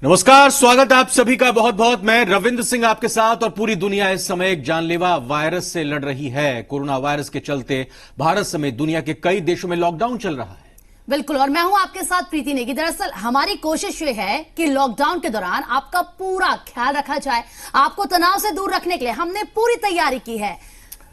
नमस्कार, स्वागत है आप सभी का बहुत बहुत। मैं रविंद्र सिंह आपके साथ। और पूरी दुनिया इस समय एक जानलेवा वायरस से लड़ रही है। कोरोना वायरस के चलते भारत समेत दुनिया के कई देशों में लॉकडाउन चल रहा है। बिल्कुल, और मैं हूं आपके साथ प्रीति नेगी। दरअसल हमारी कोशिश ये है कि लॉकडाउन के दौरान आपका पूरा ख्याल रखा जाए, आपको तनाव से दूर रखने के लिए हमने पूरी तैयारी की है।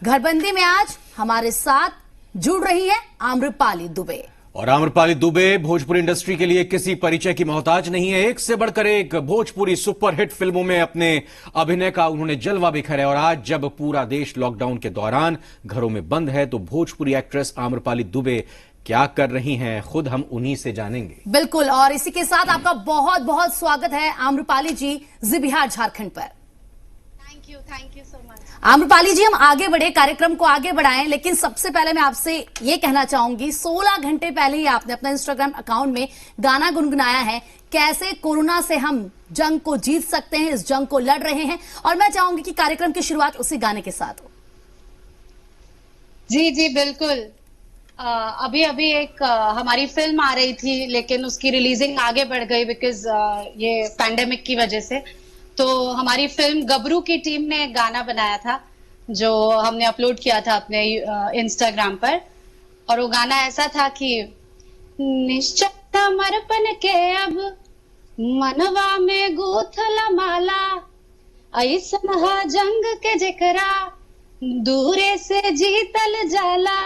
घरबंदी में आज हमारे साथ जुड़ रही है आम्रपाली दुबे। और आम्रपाली दुबे भोजपुरी इंडस्ट्री के लिए किसी परिचय की मोहताज नहीं है। एक से बढ़कर एक भोजपुरी सुपरहिट फिल्मों में अपने अभिनय का उन्होंने जलवा बिखेरा है। और आज जब पूरा देश लॉकडाउन के दौरान घरों में बंद है तो भोजपुरी एक्ट्रेस आम्रपाली दुबे क्या कर रही हैं, खुद हम उन्हीं से जानेंगे। बिल्कुल, और इसी के साथ आपका बहुत बहुत स्वागत है आम्रपाली जी जी बिहार झारखंड पर। Thank you so much. Amrapali ji, हम आगे बढ़े, कार्यक्रम को आगे बढ़ाएं, लेकिन सबसे पहले मैं आपसे ये कहना चाहूंगी, 16 घंटे पहले ही आपने अपना इंस्टाग्राम अकाउंट में गाना गुनगुनाया है। कैसे कोरोना से हम जंग को जीत सकते हैं, इस जंग को लड़ रहे हैं, और मैं चाहूंगी कि कार्यक्रम की शुरुआत उसी गाने के साथ हो। जी जी बिल्कुल। अभी अभी एक हमारी फिल्म आ रही थी, लेकिन उसकी रिलीजिंग आगे बढ़ गई बिकॉज ये पैंडेमिक की वजह से। तो हमारी फिल्म गबरू की टीम ने एक गाना बनाया था जो हमने अपलोड किया था अपने इंस्टाग्राम पर। और वो गाना ऐसा था कि निश्चय समर्पण के अब मनवा में गूथल माला, ऐसन हा जंग के जेकरा दूरे से जीतल जाला,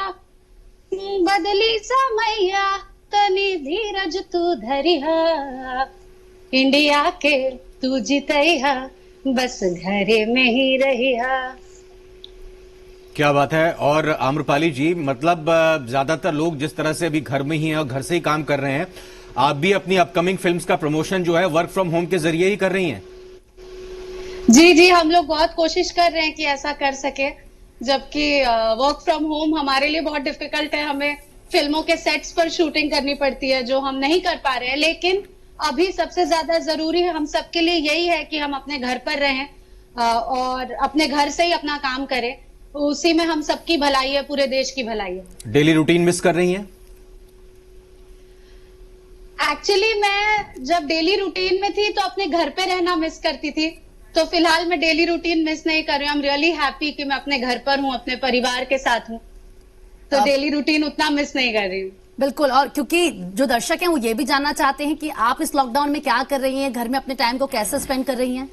बदली समैया तनी धीरज तू धरिहा, इंडिया के तू जीतैहा, बस घरे में ही रहिहा। क्या बात है। और आम्रपाली जी, मतलब ज्यादातर लोग जिस तरह से अभी घर में ही हैं और घर से ही काम कर रहे हैं, आप भी अपनी अपकमिंग फिल्म्स का प्रमोशन जो है वर्क फ्रॉम होम के जरिए ही कर रही हैं। जी जी, हम लोग बहुत कोशिश कर रहे हैं कि ऐसा कर सके, जबकि वर्क फ्रॉम होम हमारे लिए बहुत डिफिकल्ट है। हमें फिल्मों के सेट्स पर शूटिंग करनी पड़ती है जो हम नहीं कर पा रहे हैं। लेकिन अभी सबसे ज्यादा जरूरी है हम सबके लिए यही है कि हम अपने घर पर रहें और अपने घर से ही अपना काम करें। उसी में हम सबकी भलाई है, पूरे देश की भलाई है। डेली रूटीन मिस कर रही हैं? एक्चुअली मैं जब डेली रूटीन में थी तो अपने घर पे रहना मिस करती थी। तो फिलहाल मैं डेली रूटीन मिस नहीं कर रही हूँ। आई एम रियली हैप्पी कि मैं अपने घर पर हूँ, अपने परिवार के साथ हूँ। तो डेली रूटीन उतना मिस नहीं कर रही हूँ। बिल्कुल, और क्योंकि जो दर्शक हैं वो ये भी जानना चाहते हैं कि आप इस लॉकडाउन में क्या कर रही हैं, घर में अपने टाइम को कैसे स्पेंड कर रही हैं।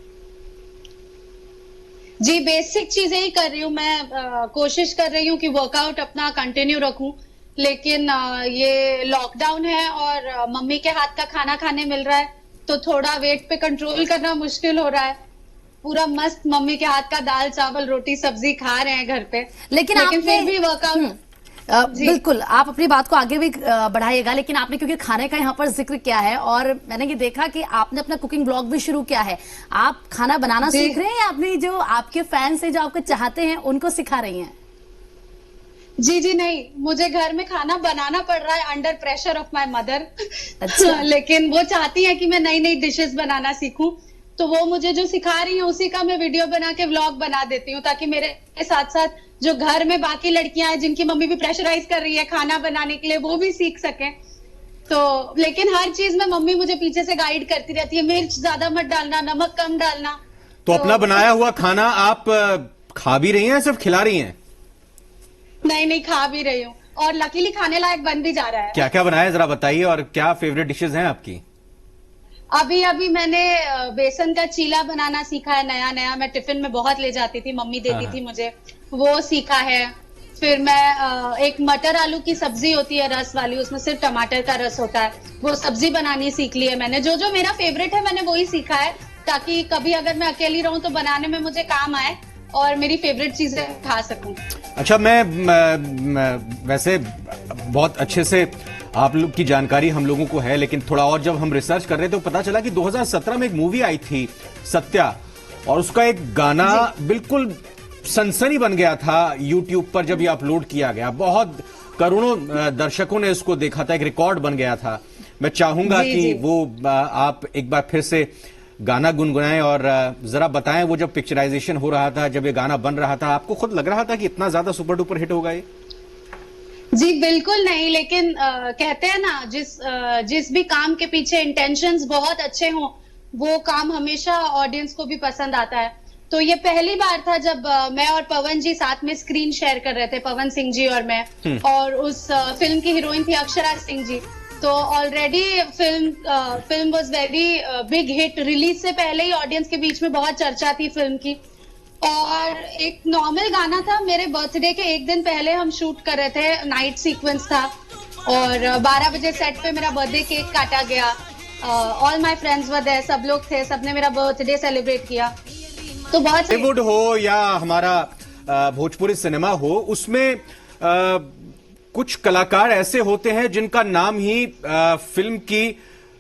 जी, बेसिक चीजें ही कर रही हूँ मैं। कोशिश कर रही हूँ कि वर्कआउट अपना कंटिन्यू रखूं। लेकिन ये लॉकडाउन है और मम्मी के हाथ का खाना खाने मिल रहा है तो थोड़ा वेट पे कंट्रोल करना मुश्किल हो रहा है। पूरा मस्त मम्मी के हाथ का दाल चावल रोटी सब्जी खा रहे हैं घर पे, लेकिन फिर भी वर्कआउट। बिल्कुल, आप अपनी बात को आगे भी बढ़ाइएगा, लेकिन आपने क्योंकि खाने का यहाँ पर जिक्र किया है और मैंने ये देखा कि आपने अपना कुकिंग ब्लॉग भी शुरू किया है। आप खाना बनाना सीख रहे हैं या अपनी जो आपके फैंस हैं, जो आपको चाहते हैं, उनको सिखा रही हैं? जी जी नहीं, मुझे घर में खाना बनाना पड़ रहा है under pressure of my mother. अच्छा। लेकिन वो चाहती है कि मैं नई नई डिशेस बनाना सीखूं, तो वो मुझे जो सिखा रही है उसी का मैं वीडियो बना के व्लॉग बना देती हूँ, ताकि मेरे साथ साथ जो घर में बाकी लड़कियां हैं जिनकी मम्मी भी प्रेशराइज कर रही है खाना बनाने के लिए, वो भी सीख सकें। तो लेकिन हर चीज में मम्मी मुझे पीछे से गाइड करती रहती है, मिर्च ज्यादा मत डालना, नमक कम डालना। तो अपना बनाया हुआ खाना आप खा भी रही हैं, सिर्फ खिला रही हैं? नहीं नहीं, खा भी रही हूँ और लकीली खाने लायक बन भी जा रहा है। क्या क्या बनाया जरा बताइए, और क्या फेवरेट डिशेज हैं आपकी? अभी अभी मैंने बेसन का चीला बनाना सीखा है नया नया। मैं टिफिन में बहुत ले जाती थी, मम्मी देती थी मुझे, वो सीखा है। फिर मैं एक मटर आलू की सब्जी होती है रस वाली, उसमें सिर्फ टमाटर का रस होता है, वो सब्जी बनानी सीख ली है मैंने। जो जो मेरा फेवरेट है मैंने वही सीखा है, ताकि कभी अगर मैं अकेली रहूं तो बनाने में मुझे काम आए और मेरी फेवरेट चीजें खा सकूं। अच्छा, मैं वैसे बहुत अच्छे से आप लोग की जानकारी हम लोगों को है, लेकिन थोड़ा और जब हम रिसर्च कर रहे थे तो पता चला कि 2017 में एक मूवी आई थी सत्या, और उसका एक गाना बिल्कुल सनसनी बन गया था यूट्यूब पर जब ये अपलोड किया गया। बहुत करोड़ों दर्शकों ने इसको देखा था, एक रिकॉर्ड बन गया था। मैं चाहूंगा कि वो आप एक बार फिर से गाना गुनगुनाएं और जरा बताएं, वो जब पिक्चराइजेशन हो रहा था, जब ये गाना बन रहा था, आपको खुद लग रहा था कि इतना ज्यादा सुपर डुपर हिट होगा ये? जी बिल्कुल नहीं, लेकिन कहते हैं ना, जिस भी काम के पीछे इंटेंशंस बहुत अच्छे हों वो काम हमेशा ऑडियंस को भी पसंद आता है। तो ये पहली बार था जब मैं और पवन जी साथ में स्क्रीन शेयर कर रहे थे, पवन सिंह जी और मैं, और उस फिल्म की हीरोइन थी अक्षरा सिंह जी। तो already film was very big hit. Release से पहले ही ऑडियंस के बीच में बहुत चर्चा थी फिल्म की। और एक नॉर्मल गाना था, मेरे बर्थडे के एक दिन पहले हम शूट कर रहे थे, नाइट सीक्वेंस था, और 12 बजे सेट पे मेरा बर्थडे केक काटा गया। All my friends were there, सब लोग थे, सबने मेरा बर्थडे सेलिब्रेट किया। तो बहुत बॉलीवुड हो या हमारा भोजपुरी सिनेमा हो, उसमें कुछ कलाकार ऐसे होते हैं जिनका नाम ही फिल्म की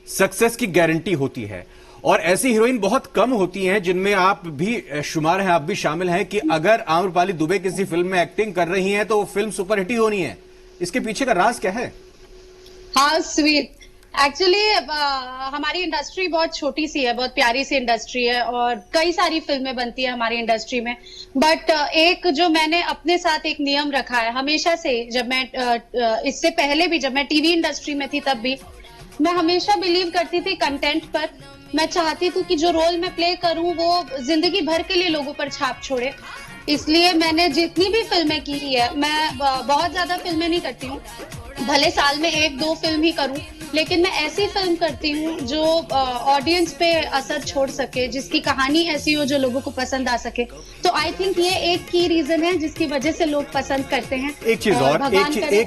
सक्सेस की गारंटी होती है, और ऐसी हीरोइन बहुत कम होती हैं जिनमें आप भी शुमार हैं, आप भी शामिल हैं, कि अगर आम्रपाली दुबे किसी फिल्म में एक्टिंग कर रही हैं तो वो फिल्म सुपरहिट ही होनी है। इसके पीछे का राज क्या है? हाँ, स्वीट। एक्चुअली हमारी इंडस्ट्री बहुत छोटी सी है, बहुत प्यारी सी इंडस्ट्री है, और कई सारी फिल्में बनती है हमारी इंडस्ट्री में। बट एक जो मैंने अपने साथ एक नियम रखा है हमेशा से, जब मैं इससे पहले भी जब मैं टीवी इंडस्ट्री में थी तब भी मैं हमेशा बिलीव करती थी कंटेंट पर। मैं चाहती थी कि जो रोल मैं प्ले करूं वो जिंदगी भर के लिए लोगों पर छाप छोड़े। इसलिए मैंने जितनी भी फिल्में की है, मैं बहुत ज्यादा फिल्में नहीं करती हूँ, भले साल में 1-2 फिल्म ही करूं, लेकिन मैं ऐसी फिल्म करती हूँ जो ऑडियंस पे असर छोड़ सके, जिसकी कहानी ऐसी हो जो लोगों को पसंद आ सके। तो आई थिंक ये एक की रीजन है जिसकी वजह से लोग पसंद करते हैं। एक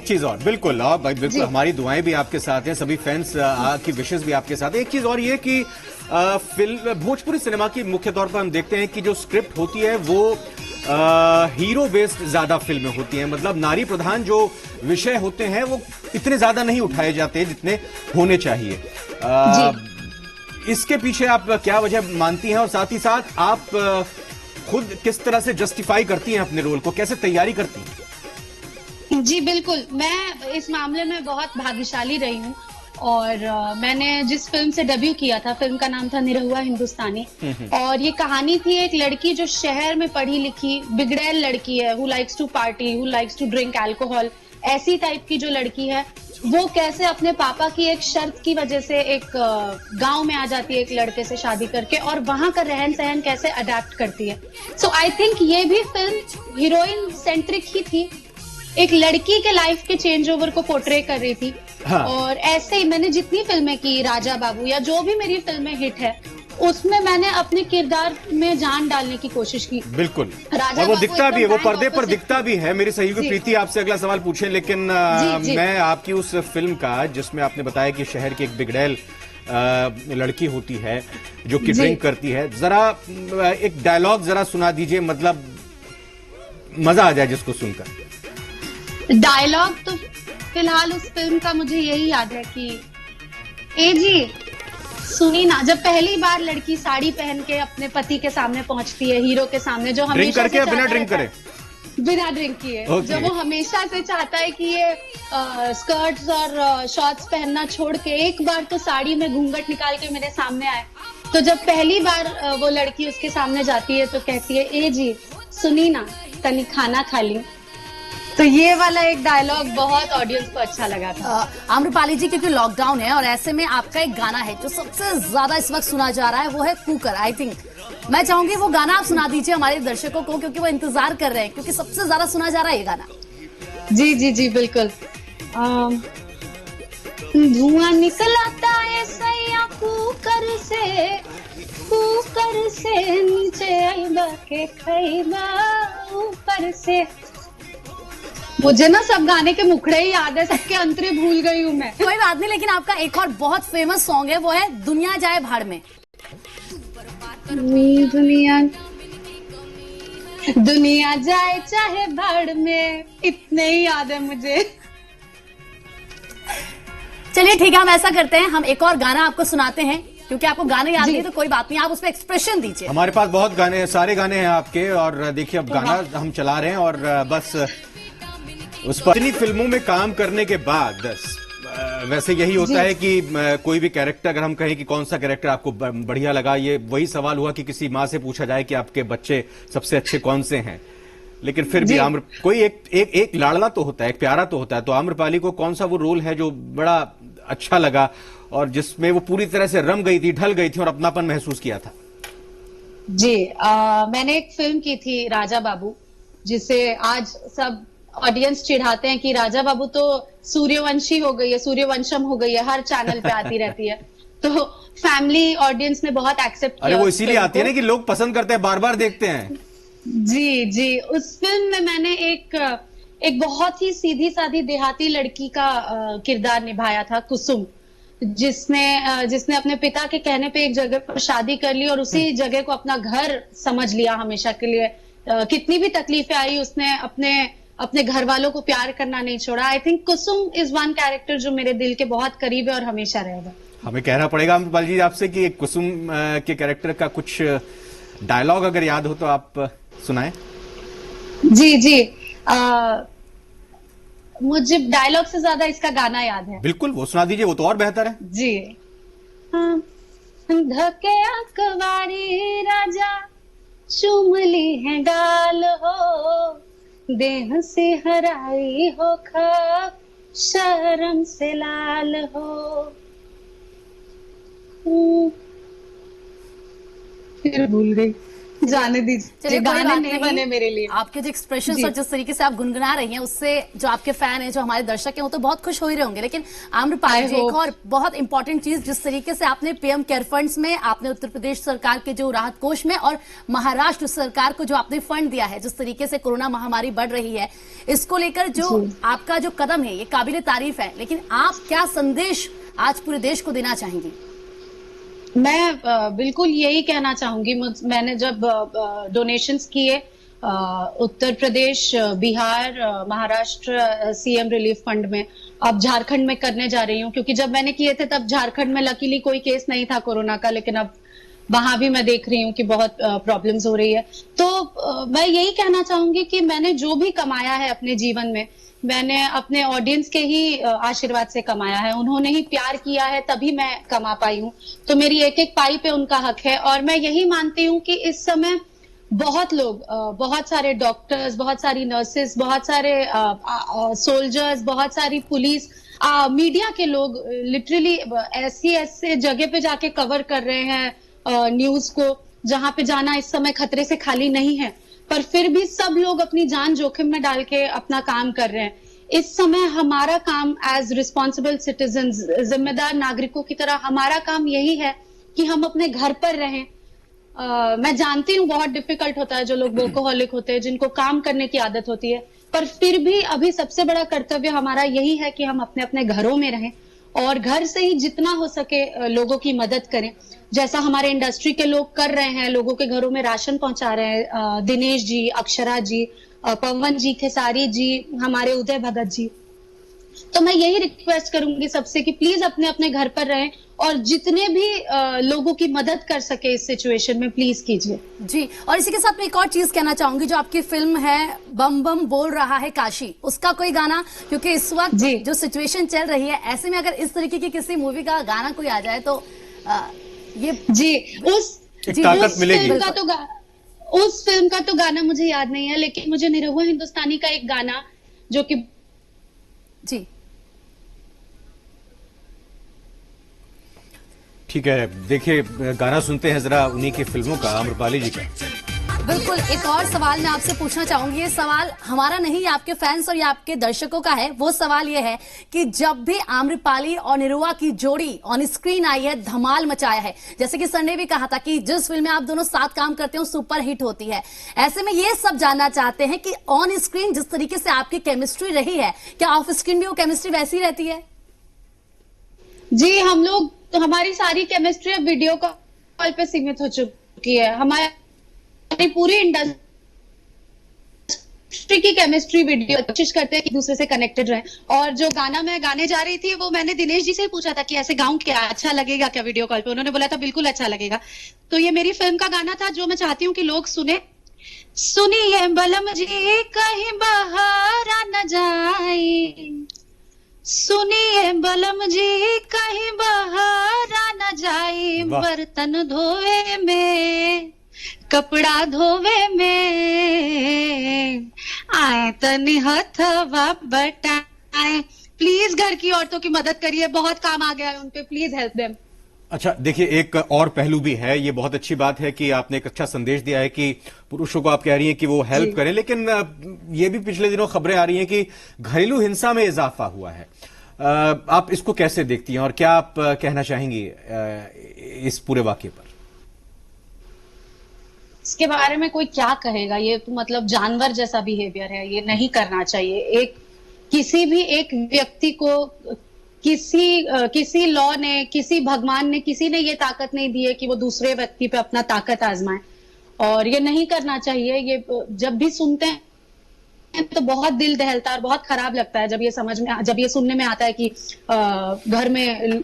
चीज और बिल्कुल हमारी दुआएं भी आपके साथ हैं, सभी फैंस की विशेष भी आपके साथ है। एक चीज और ये कि फिल्म भोजपुरी सिनेमा की मुख्य तौर पर हम देखते हैं कि जो स्क्रिप्ट होती है वो हीरो बेस्ड ज्यादा फिल्में होती हैं, मतलब नारी प्रधान जो विषय होते हैं वो इतने ज्यादा नहीं उठाए जाते जितने होने चाहिए। इसके पीछे आप क्या वजह मानती हैं, और साथ ही साथ आप खुद किस तरह से जस्टिफाई करती हैं अपने रोल को, कैसे तैयारी करती हैं? जी बिल्कुल, मैं इस मामले में बहुत भाग्यशाली रही हूँ। और मैंने जिस फिल्म से डेब्यू किया था, फिल्म का नाम था निरहुआ हिंदुस्तानी, और ये कहानी थी एक लड़की जो शहर में पढ़ी लिखी बिगड़ैल लड़की है, who likes to party, who likes to drink alcohol, ऐसी टाइप की जो लड़की है, वो कैसे अपने पापा की एक शर्त की वजह से एक गांव में आ जाती है एक लड़के से शादी करके, और वहां का रहन सहन कैसे अडेप्ट करती है। सो आई थिंक ये भी फिल्म हीरोइन सेंट्रिक ही थी, एक लड़की के लाइफ के चेंज ओवर को पोर्ट्रे कर रही थी। हाँ। और ऐसे ही मैंने जितनी फिल्में की, राजा बाबू या जो भी मेरी फिल्में हिट है, उसमें मैंने अपने किरदार में जान डालने की कोशिश की। बिल्कुल, और वो दिखता भी है, वो पर्दे पर दिखता भी है। मेरी सहयोगी प्रीति आपसे अगला सवाल पूछे, लेकिन मैं आपकी उस फिल्म का जिसमें आपने बताया कि शहर की एक बिगड़ैल लड़की होती है जो कि ड्रिंक करती है, जरा एक डायलॉग जरा सुना दीजिए, मतलब मजा आ जाए जिसको सुनकर। डायलॉग तो फिलहाल उस फिल्म का मुझे यही याद है कि ए जी सुनी ना, जब पहली बार लड़की साड़ी पहन के अपने पति के सामने पहुंचती है, हीरो के सामने, जो हमेशा ड्रिंक करके बिना ड्रिंक करे, बिना ड्रिंक किए, जब वो हमेशा से चाहता है कि ये स्कर्ट्स और शॉर्ट्स पहनना छोड़ के एक बार तो साड़ी में घूंघट निकाल के मेरे सामने आए, तो जब पहली बार वो लड़की उसके सामने जाती है तो कहती है ए जी सुनी ना तनी खाना खा ली। तो ये वाला एक डायलॉग बहुत ऑडियंस को अच्छा लगा था। आम्रपाली जी, क्योंकि लॉकडाउन है और ऐसे में आपका एक गाना है जो सबसे ज्यादा इस वक्त सुना जा रहा है, वो है कुकर। आई थिंक मैं चाहूंगी वो गाना आप सुना दीजिए हमारे दर्शकों को, क्योंकि वो इंतजार कर रहे हैं, क्योंकि सबसे ज्यादा सुना जा रहा है ये गाना। जी जी जी बिल्कुल। धुआं निकलता है सैया कुकर से नीचे आइबा के खैबा ऊपर से। मुझे ना सब गाने के मुखड़े ही याद है, सबके अंतरे भूल गई हूँ मैं। कोई बात नहीं, लेकिन आपका एक और बहुत फेमस सॉन्ग है, वो है दुनिया जाए भाड़ में। दुनिया जाए चाहे भाड़ में, इतने ही याद है मुझे। चलिए ठीक है, हम ऐसा करते हैं, हम एक और गाना आपको सुनाते हैं, क्योंकि आपको गाने याद नहीं तो कोई बात नहीं, आप उसमें एक्सप्रेशन दीजिए। हमारे पास बहुत गाने हैं, सारे गाने हैं आपके, और देखिए अब गाना हम चला रहे हैं, और बस उस पर इतनी फिल्मों में काम करने के बाद वैसे यही होता है कि कोई भी कैरेक्टर, अगर हम कहें कि कौन सा कैरेक्टर आपको बढ़िया लगा, ये वही सवाल हुआ कि किसी माँ से पूछा जाए कि आपके बच्चे सबसे अच्छे कौन से हैं, लेकिन फिर भी कोई एक लाडला तो होता है, एक प्यारा तो होता है। तो आम्रपाली को कौन सा वो रोल है जो बड़ा अच्छा लगा, और जिसमें वो पूरी तरह से रम गई थी, ढल गई थी और अपनापन महसूस किया था? जी, मैंने एक फिल्म की थी राजा बाबू, जिसे आज सब ऑडियंस चिढ़ाते हैं कि राजा बाबू तो सूर्यवंशी हो गई है, सूर्यवंशम हो गई है, हर चैनल पे आती रहती है। तो फैमिली ऑडियंस ने बहुत एक्सेप्ट किया। अरे वो इसीलिए आती है ना कि लोग पसंद करते हैं, बार बार देखते हैं। जी जी, उस फिल्म में मैंने एक बहुत ही सीधी सादी देहाती लड़की का किरदार निभाया था, कुसुम, जिसने अपने पिता के कहने पे एक जगह पर शादी कर ली और उसी जगह को अपना घर समझ लिया हमेशा के लिए। कितनी भी तकलीफें आई, उसने अपने घर वालों को प्यार करना नहीं छोड़ा। I think Kusum is one character जो मेरे दिल के बहुत करीब है और हमेशा रहेगा। हमें कहना पड़ेगा अमृपाल जी आपसे कि कुसुम के कैरेक्टर का कुछ डायलॉग अगर याद हो तो आप सुनाएं। जी जी, मुझे डायलॉग से ज्यादा इसका गाना याद है। बिल्कुल, वो सुना दीजिए, वो तो और बेहतर है। जी, धके अकवारी राजा चूम ली है गाल हो, देह से हराई हो खाक शर्म से लाल हो। फिर भूल गई, जाने दीजिए, गाने नहीं बने मेरे लिए। आपके जो एक्सप्रेशन और जिस तरीके से आप गुनगुना रही हैं, उससे जो आपके फैन हैं, जो हमारे दर्शक हैं, वो तो बहुत खुश हो ही रहे होंगे। लेकिन आम्रपाली जी, एक और बहुत इंपॉर्टेंट चीज, जिस तरीके से आपने पीएम केयर फंड्स में, आपने उत्तर प्रदेश सरकार के जो राहत कोष में और महाराष्ट्र सरकार को जो आपने फंड दिया है, जिस तरीके से कोरोना महामारी बढ़ रही है, इसको लेकर जो आपका जो कदम है, ये काबिले तारीफ है। लेकिन आप क्या संदेश आज पूरे देश को देना चाहेंगी? मैं बिल्कुल यही कहना चाहूंगी। मैंने जब डोनेशंस किए Uttar Pradesh, Bihar, Maharashtra CM relief fund में, अब झारखंड में करने जा रही हूँ, क्योंकि जब मैंने किए थे तब झारखंड में लकीली कोई केस नहीं था कोरोना का, लेकिन अब वहां भी मैं देख रही हूँ कि बहुत प्रॉब्लम्स हो रही है। तो मैं यही कहना चाहूंगी कि मैंने जो भी कमाया है अपने जीवन में, मैंने अपने ऑडियंस के ही आशीर्वाद से कमाया है। उन्होंने ही प्यार किया है, तभी मैं कमा पाई हूँ। तो मेरी एक एक पाई पे उनका हक है। और मैं यही मानती हूँ कि इस समय बहुत लोग, बहुत सारे डॉक्टर्स, बहुत सारी नर्सेस, बहुत सारे सोल्जर्स, बहुत सारी पुलिस, मीडिया के लोग लिटरली ऐसे जगह पे जाके कवर कर रहे हैं न्यूज को, जहां पे जाना इस समय खतरे से खाली नहीं है, पर फिर भी सब लोग अपनी जान जोखिम में डाल के अपना काम कर रहे हैं। इस समय हमारा काम एज रिस्पॉन्सिबल सिटीजन, जिम्मेदार नागरिकों की तरह, हमारा काम यही है कि हम अपने घर पर रहें। मैं जानती हूँ बहुत डिफिकल्ट होता है, जो लोग वर्कोहॉलिक होते हैं, जिनको काम करने की आदत होती है, पर फिर भी अभी सबसे बड़ा कर्तव्य हमारा यही है कि हम अपने अपने घरों में रहें और घर से ही जितना हो सके लोगों की मदद करें, जैसा हमारे इंडस्ट्री के लोग कर रहे हैं। लोगों के घरों में राशन पहुंचा रहे हैं, दिनेश जी, अक्षरा जी, पवन जी, खेसारी जी, हमारे उदय भगत जी। तो मैं यही रिक्वेस्ट करूंगी सबसे कि प्लीज अपने अपने घर पर रहें और जितने भी लोगों की मदद कर सके इस सिचुएशन में, प्लीज कीजिए। जी, और इसी के साथ मैं एक और चीज कहना चाहूंगी, जो आपकी फिल्म है बम बम बोल रहा है काशी, उसका कोई गाना, क्योंकि इस वक्त जो सिचुएशन चल रही है, ऐसे में अगर इस तरीके की किसी मूवी का गाना कोई आ जाए तो ये जी, उस फिल्म का तो गाना मुझे याद नहीं है, लेकिन मुझे निरहुआ हिंदुस्तानी का एक गाना जो कि जी ठीक है, देखिए गाना सुनते हैं जरा उन्हीं की फिल्मों का, आम्रपाली जी का। बिल्कुल। एक और सवाल मैं आपसे पूछना चाहूंगी, ये सवाल हमारा नहीं, आपके फैंस और ये आपके दर्शकों का है। वो सवाल ये है कि जब भी आम्रपाली और निरुआ की जोड़ी ऑन स्क्रीन आई है, धमाल मचाया है। जैसे कि सर ने भी कहा था कि जिस फिल्म में आप दोनों साथ काम करते हो सुपर हिट होती है। ऐसे में ये सब जानना चाहते हैं कि ऑन स्क्रीन जिस तरीके से आपकी केमिस्ट्री रही है, क्या ऑफ स्क्रीन भी वो केमिस्ट्री वैसी रहती है? जी, हम लोग तो हमारी सारी केमिस्ट्री अब वीडियो कॉल पे सीमित हो चुकी है। हमारी पूरी इंडस्ट्री की केमिस्ट्री वीडियो, कोशिश करते हैं कि दूसरे से कनेक्टेड रहें। और जो गाना मैं गाने जा रही थी, वो मैंने दिनेश जी से ही पूछा था कि ऐसे गाऊं क्या, अच्छा लगेगा क्या वीडियो कॉल पे? उन्होंने बोला था बिल्कुल अच्छा लगेगा। तो ये मेरी फिल्म का गाना था, जो मैं चाहती हूँ कि लोग सुने। सुनिए बलम जी कहीं बाहर न जाए, सुनिए बलम जी कहीं बाहर न जाए, बर्तन धोवे में, कपड़ा धोवे में, आए तनी हथवा बटाए, प्लीज घर की औरतों की मदद करिए, बहुत काम आ गया है उन पे, प्लीज हेल्प देम। अच्छा देखिए, एक और पहलू भी है, ये बहुत अच्छी बात है कि आपने एक अच्छा संदेश दिया है कि पुरुषों को आप कह रही हैं कि वो हेल्प करें, लेकिन ये भी पिछले दिनों खबरें आ रही हैं कि घरेलू हिंसा में इजाफा हुआ है। आप इसको कैसे देखती हैं और क्या आप कहना चाहेंगी इस पूरे वाकये पर? इसके बारे में कोई क्या कहेगा, ये तो मतलब जानवर जैसा बिहेवियर है, ये नहीं करना चाहिए। किसी भी एक व्यक्ति को किसी लॉ ने, किसी भगवान ने, किसी ने ये ताकत नहीं दी है कि वो दूसरे व्यक्ति पे अपना ताकत आजमाए, और ये नहीं करना चाहिए। ये जब भी सुनते हैं तो बहुत दिल दहलता है और बहुत खराब लगता है जब ये सुनने में आता है कि घर में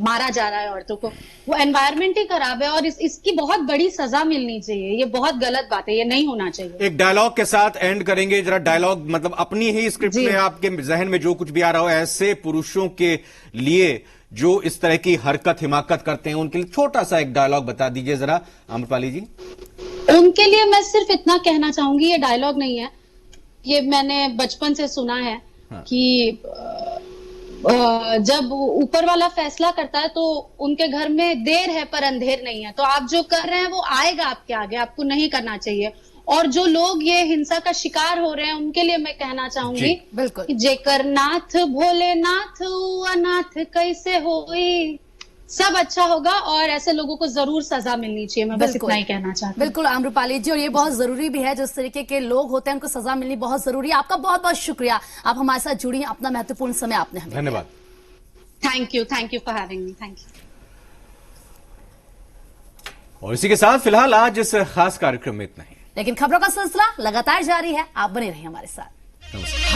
मारा जा रहा है औरतों को। वो एनवायरनमेंट ही खराब है और इसकी बहुत बड़ी सजा मिलनी चाहिए। ये बहुत गलत बात है, ये नहीं होना चाहिए। एक डायलॉग के साथ एंड करेंगे, जरा डायलॉग मतलब अपनी ही स्क्रिप्ट में आपके जहन में जो कुछ भी आ रहा हो, ऐसे पुरुषों के लिए जो इस तरह की हरकत हिमाकत करते हैं, उनके लिए छोटा सा एक डायलॉग बता दीजिए जरा आम्रपाली जी। उनके लिए मैं सिर्फ इतना कहना चाहूंगी, ये डायलॉग नहीं है, ये मैंने बचपन से सुना है। हाँ। कि जब ऊपर वाला फैसला करता है तो उनके घर में देर है पर अंधेर नहीं है। तो आप जो कर रहे हैं वो आएगा आपके आगे, आपको नहीं करना चाहिए। और जो लोग ये हिंसा का शिकार हो रहे हैं उनके लिए मैं कहना चाहूंगी, बिल्कुल, जेकर नाथ भोलेनाथ अनाथ कैसे होई, सब अच्छा होगा और ऐसे लोगों को जरूर सजा मिलनी चाहिए। मैं बस इतना ही कहना चाहती हूँ। बिल्कुल आम्रपाली जी, और ये बहुत जरूरी भी है, जिस तरीके के लोग होते हैं उनको सजा मिलनी बहुत जरूरी है। आपका बहुत बहुत शुक्रिया, आप हमारे साथ जुड़ी, अपना महत्वपूर्ण समय आपने हमें। धन्यवाद। Thank you for having me. Thank you. और इसी के साथ फिलहाल आज इस खास कार्यक्रम में इतना ही, लेकिन खबरों का सिलसिला लगातार जारी है। आप बने रहिए हमारे साथ। नमस्कार।